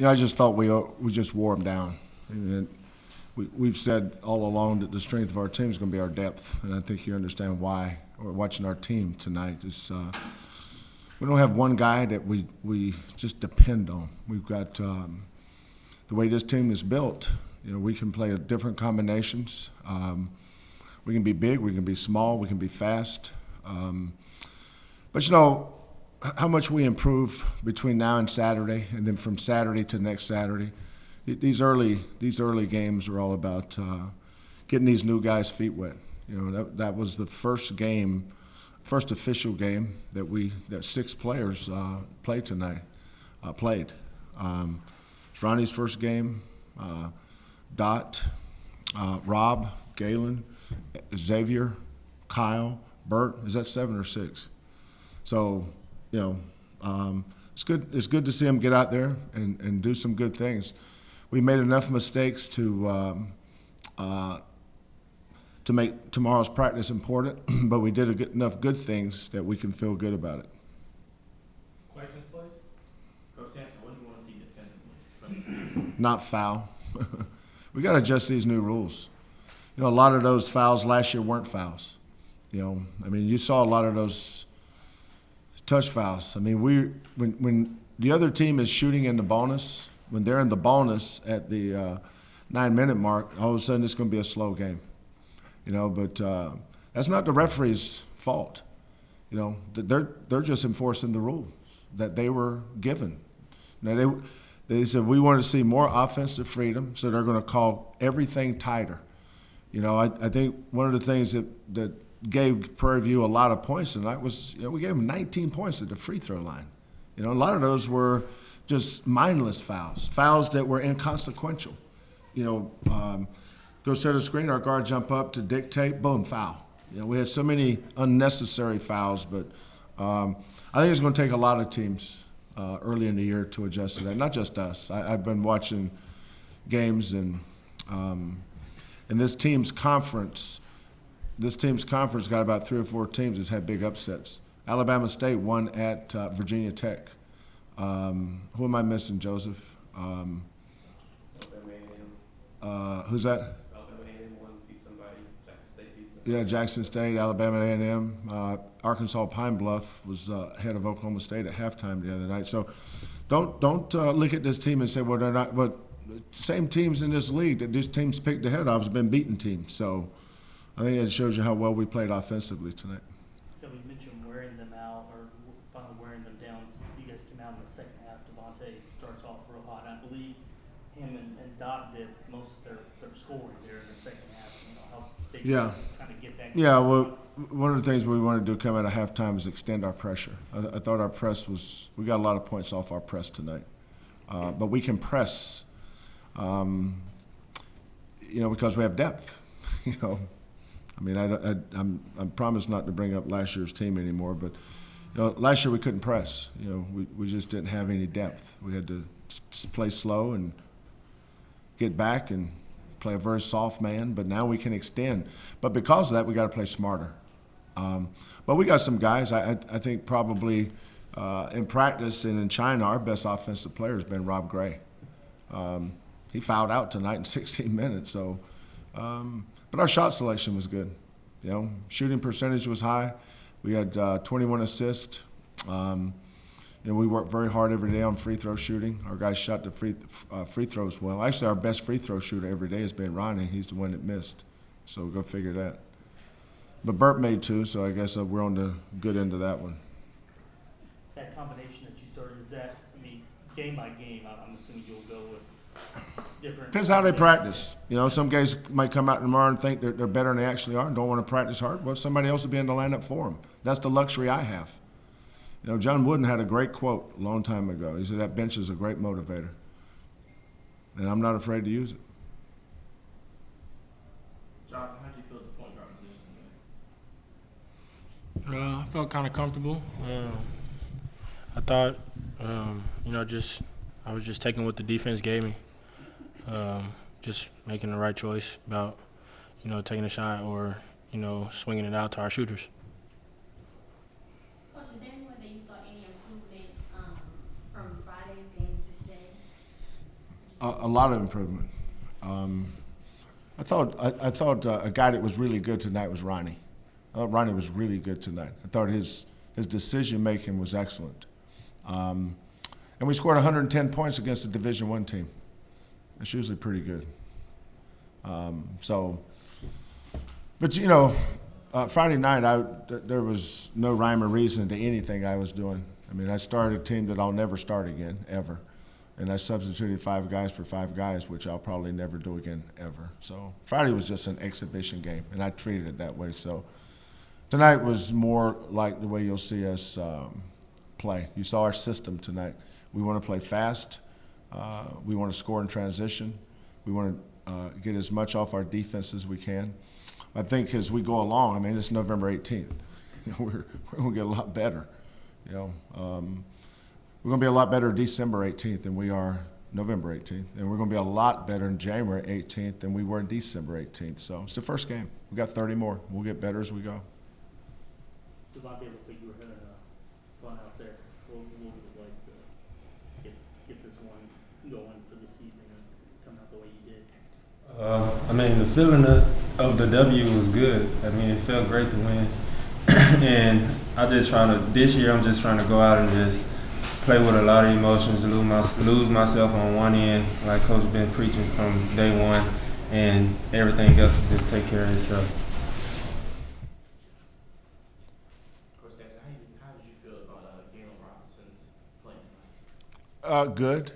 I just thought we just wore them down. And we've said all along that the strength of our team is going to be our depth, and I think you understand why. Or watching our team tonight, we don't have one guy that we just depend on. We've got the way this team is built. We can play different combinations. We can be big, we can be small, we can be fast. But how much we improve between now and Saturday, and then from Saturday to next Saturday. These early games are all about getting these new guys' feet wet. That was the first official game that 6 players played tonight. It's Ronnie's first game. Dot, Rob, Galen, Xavier, Kyle, Bert. Is that 7 or 6? So, it's good. It's good to see them get out there and do some good things. We made enough mistakes to make tomorrow's practice important, but we did enough good things that we can feel good about it. Questions, please? Coach Sampson, what do you want to see defensively? Not foul. We got to adjust these new rules. A lot of those fouls last year weren't fouls. You saw a lot of those touch fouls. When the other team is shooting in the bonus, when they're in the bonus at the 9-minute mark, all of a sudden it's going to be a slow game. But that's not the referee's fault. They're just enforcing the rules that they were given. Now they said we want to see more offensive freedom, so they're going to call everything tighter. I think one of the things that gave Prairie View a lot of points tonight was we gave them 19 points at the free throw line. A lot of those were just mindless fouls that were inconsequential. Go set a screen, our guard jump up to dictate, boom, foul. We had so many unnecessary fouls, but I think it's going to take a lot of teams early in the year to adjust to that, not just us. I've been watching games, and this team's conference got about 3 or 4 teams that's had big upsets. Alabama State won at Virginia Tech. Who am I missing, Joseph? Who's that? Yeah, Jackson State, Alabama A&M, Arkansas Pine Bluff was ahead of Oklahoma State at halftime the other night. So, don't look at this team and say, well, they're not. But same teams in this league that these teams picked ahead of have been beaten teams. So, I think it shows you how well we played offensively tonight. So we mentioned wearing them out or finally wearing them down. You guys came out in the second half. Devontae starts off real hot. I believe him and Dot did most of their scoring there in the second half. How they kind of get that. Yeah, well, one of the things we want to do coming out of halftime is extend our pressure. I thought our press we got a lot of points off our press tonight. But we can press, because we have depth, I'm promised not to bring up last year's team anymore, but last year we couldn't press. We just didn't have any depth. We had to play slow and get back and play a very soft man. But now we can extend. But because of that, we got to play smarter. But we got some guys. I think probably in practice and in China, our best offensive player has been Rob Gray. He fouled out tonight in 16 minutes. So. But our shot selection was good. Shooting percentage was high. We had 21 assists. We work very hard every day on free throw shooting. Our guys shot the free throws well. Actually, our best free throw shooter every day has been Ronnie. He's the one that missed. So go figure that. But Burt made 2, so I guess we're on the good end of that one. That combination that you started, is that, game by game, I'm assuming you'll go with different. Depends how they practice. Some guys might come out tomorrow and think they're better than they actually are and don't want to practice hard. Well, somebody else will be in the lineup for them. That's the luxury I have. John Wooden had a great quote a long time ago. He said, that bench is a great motivator. And I'm not afraid to use it. Johnson, how did you feel the point guard position? I felt kind of comfortable. I thought, I was just taking what the defense gave me. Just making the right choice about, taking a shot or, swinging it out to our shooters. Coach, is there any way that you saw any improvement from Friday's game to today? A lot of improvement. I thought a guy that was really good tonight was Ronnie. I thought Ronnie was really good tonight. I thought his decision making was excellent. And we scored 110 points against a Division I team. It's usually pretty good. But you know, Friday night there was no rhyme or reason to anything I was doing. I mean, I started a team that I'll never start again, ever. And I substituted 5 guys for 5 guys, which I'll probably never do again, ever. So Friday was just an exhibition game, and I treated it that way. So tonight was more like the way you'll see us play. You saw our system tonight. We want to play fast. We want to score in transition. We want to get as much off our defense as we can. I think as we go along, I mean, it's November 18th. You know, we're going to get a lot better. You know, we're going to be a lot better December 18th than we are November 18th, and we're going to be a lot better in January 18th than we were in December 18th. So it's the first game. We got 30 more. We'll get better as we go. Devontae, looked like you were having fun out there. What would it like to get this one going for the season and come out the way you did? I mean, the feeling of the W was good. I mean, it felt great to win. And this year I'm just trying to go out and just play with a lot of emotions, lose myself on one end, like Coach been preaching from day one, and everything else will just take care of itself. Coach Sampson, how did you feel about Galen Robinson's playing? Good.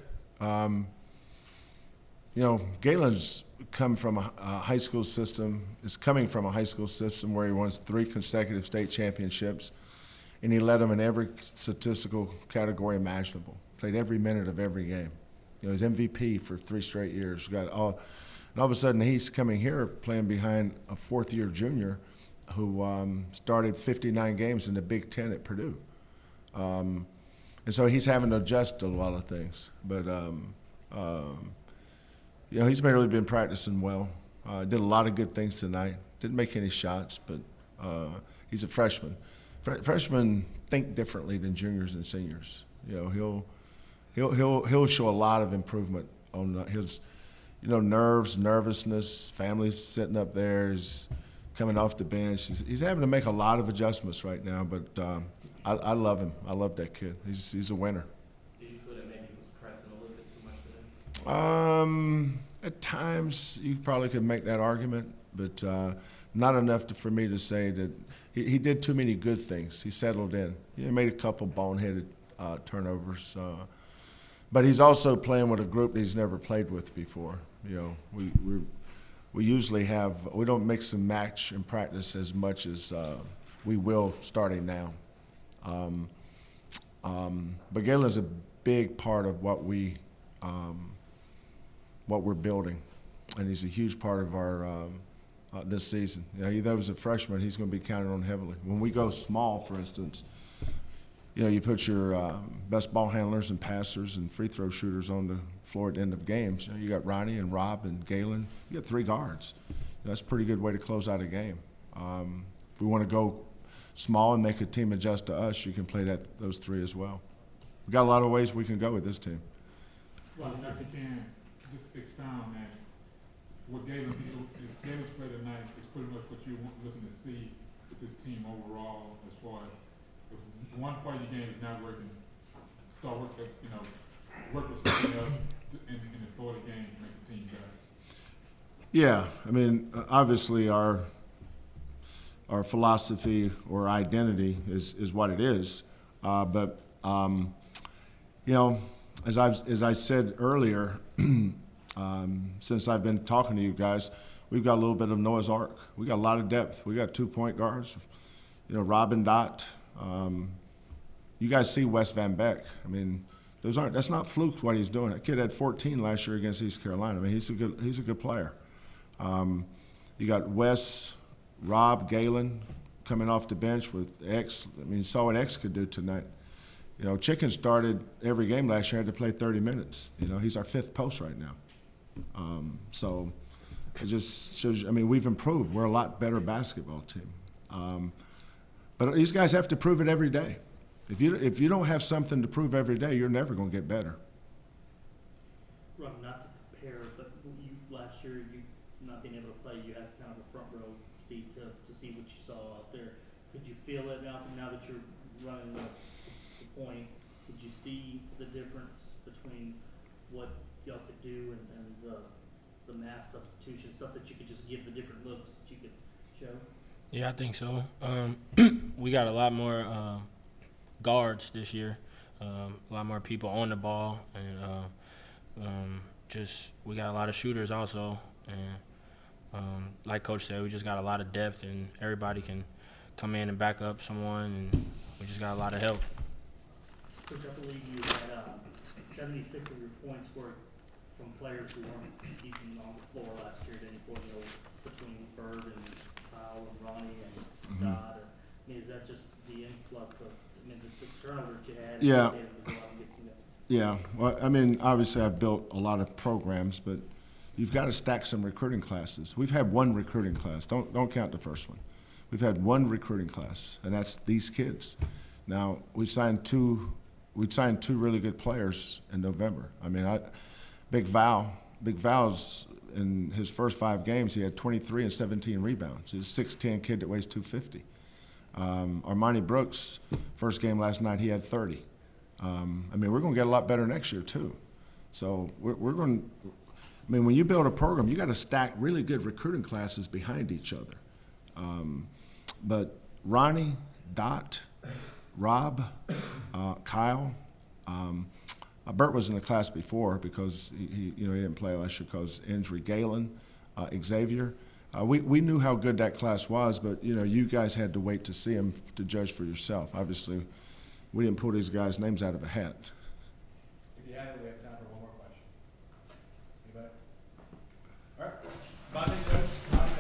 You know, Galen's come from a high school system, is coming from a high school system where he won 3 consecutive state championships, and he led them in every statistical category imaginable. Played every minute of every game. You know, he's MVP for 3 straight years. And all of a sudden, he's coming here playing behind a 4th-year junior who started 59 games in the Big Ten at Purdue. And so he's having to adjust to a lot of things. But you know, he's really been practicing well. Did a lot of good things tonight. Didn't make any shots, but he's a freshman. Freshmen think differently than juniors and seniors. You know, he'll show a lot of improvement on his, you know, nervousness. Family's sitting up there. He's coming off the bench. He's having to make a lot of adjustments right now, but I love him. I love that kid. He's a winner. Did you feel that maybe he was pressing a little bit too much today? At times, you probably could make that argument, but not enough for me to say that he did too many good things. He settled in. He made a couple boneheaded turnovers, but he's also playing with a group that he's never played with before. You know, we usually we don't mix and match in practice as much as we will starting now. But Galen's a big part of what we're building, and he's a huge part of our this season. You know, either as a freshman, he's going to be counted on heavily. When we go small, for instance, you know, you put your best ball handlers and passers and free throw shooters on the floor at the end of games. You know, you got Ronnie and Rob and Galen. You got 3 guards. That's a pretty good way to close out a game. If we want to go small and make a team adjust to us, you can play those 3 as well. We've got a lot of ways we can go with this team. Well, if you can, just expound that. What Galen's play tonight is pretty much what you're looking to see with this team overall, as far as if one part of your game is not working, start work with something else in the flow of the game to make the team better. Yeah, I mean, obviously our philosophy or identity is what it is, but you know, as I said earlier, since I've been talking to you guys, we've got a little bit of Noah's Ark. We got a lot of depth. We got 2 point guards, you know, Rob and Dot. You guys see Wes Van Beck. I mean, that's not fluke what he's doing. That kid had 14 last year against East Carolina. I mean, he's a good player. You got Wes, Rob, Galen coming off the bench with X. I mean, you saw what X could do tonight. You know, Chicken started every game last year, had to play 30 minutes. You know, he's our 5th post right now. So it just shows you, I mean, we've improved. We're a lot better basketball team. But these guys have to prove it every day. If you don't have something to prove every day, you're never going to get better. Rob, not prepare, but last year, you not being able to play, you had kind of a front row seat to see what you saw out there. Could you feel it now that you're running the point? Did you see the difference between what y'all could do and the mass substitution, stuff that you could just give the different looks that you could show? Yeah, I think so. We got a lot more guards this year, a lot more people on the ball, and just we got a lot of shooters also. And like Coach said, we just got a lot of depth, and everybody can come in and back up someone, and we just got a lot of help. Coach, I believe you had 76 of your points were from players who weren't even on the floor last year at any point, between Bird and Kyle and Ronnie and Dodd. I mean, is that just the influx of, the turnover that you had? Yeah. And able to go out and get some guys? Yeah, well, I mean, obviously I've built a lot of programs, but you've got to stack some recruiting classes. We've had one recruiting class. Don't count the first one. We've had one recruiting class, and that's these kids. Now we signed two really good players in November. I mean, Big Val's in his first 5 games, he had 23 and 17 rebounds. He's a 6'10" kid that weighs 250. Armani Brooks, first game last night, he had 30. I mean, we're going to get a lot better next year too. So we're going to. I mean, when you build a program, you got to stack really good recruiting classes behind each other. But Ronnie, Dot, Rob, Kyle, Bert was in the class before because he didn't play last year because of injury. Galen, Xavier, we knew how good that class was, but you guys had to wait to see them to judge for yourself. Obviously, we didn't pull these guys' names out of a hat.